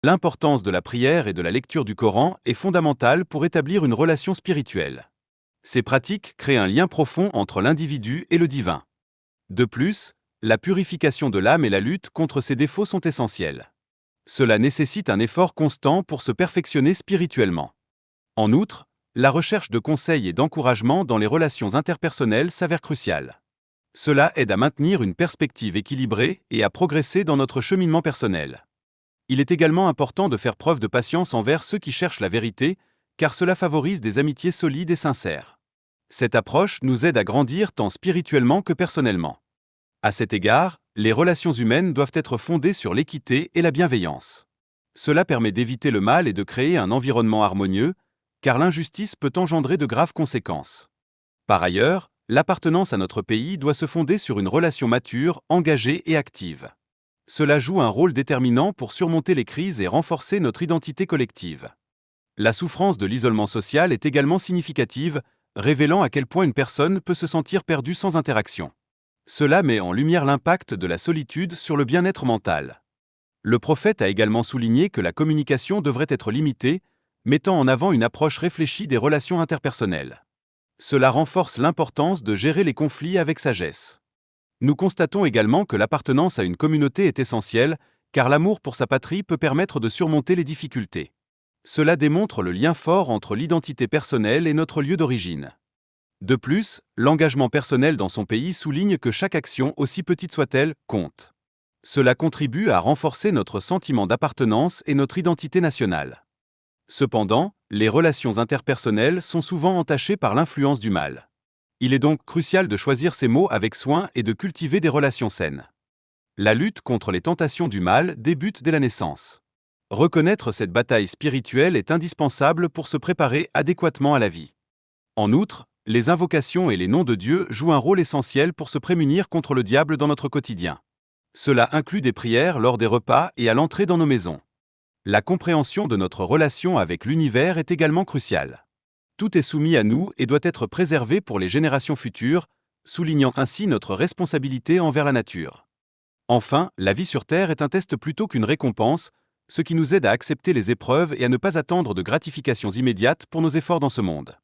L'importance de la prière et de la lecture du Coran est fondamentale pour établir une relation spirituelle. Ces pratiques créent un lien profond entre l'individu et le divin. De plus, la purification de l'âme et la lutte contre ses défauts sont essentielles. Cela nécessite un effort constant pour se perfectionner spirituellement. En outre, la recherche de conseils et d'encouragement dans les relations interpersonnelles s'avère cruciale. Cela aide à maintenir une perspective équilibrée et à progresser dans notre cheminement personnel. Il est également important de faire preuve de patience envers ceux qui cherchent la vérité, car cela favorise des amitiés solides et sincères. Cette approche nous aide à grandir tant spirituellement que personnellement. À cet égard, les relations humaines doivent être fondées sur l'équité et la bienveillance. Cela permet d'éviter le mal et de créer un environnement harmonieux, car l'injustice peut engendrer de graves conséquences. Par ailleurs, l'appartenance à notre pays doit se fonder sur une relation mature, engagée et active. Cela joue un rôle déterminant pour surmonter les crises et renforcer notre identité collective. La souffrance de l'isolement social est également significative, révélant à quel point une personne peut se sentir perdue sans interaction. Cela met en lumière l'impact de la solitude sur le bien-être mental. Le prophète a également souligné que la communication devrait être limitée, mettant en avant une approche réfléchie des relations interpersonnelles. Cela renforce l'importance de gérer les conflits avec sagesse. Nous constatons également que l'appartenance à une communauté est essentielle, car l'amour pour sa patrie peut permettre de surmonter les difficultés. Cela démontre le lien fort entre l'identité personnelle et notre lieu d'origine. De plus, l'engagement personnel dans son pays souligne que chaque action, aussi petite soit-elle, compte. Cela contribue à renforcer notre sentiment d'appartenance et notre identité nationale. Cependant, les relations interpersonnelles sont souvent entachées par l'influence du mal. Il est donc crucial de choisir ses mots avec soin et de cultiver des relations saines. La lutte contre les tentations du mal débute dès la naissance. Reconnaître cette bataille spirituelle est indispensable pour se préparer adéquatement à la vie. En outre, les invocations et les noms de Dieu jouent un rôle essentiel pour se prémunir contre le diable dans notre quotidien. Cela inclut des prières lors des repas et à l'entrée dans nos maisons. La compréhension de notre relation avec l'univers est également cruciale. Tout est soumis à nous et doit être préservé pour les générations futures, soulignant ainsi notre responsabilité envers la nature. Enfin, la vie sur Terre est un test plutôt qu'une récompense, ce qui nous aide à accepter les épreuves et à ne pas attendre de gratifications immédiates pour nos efforts dans ce monde.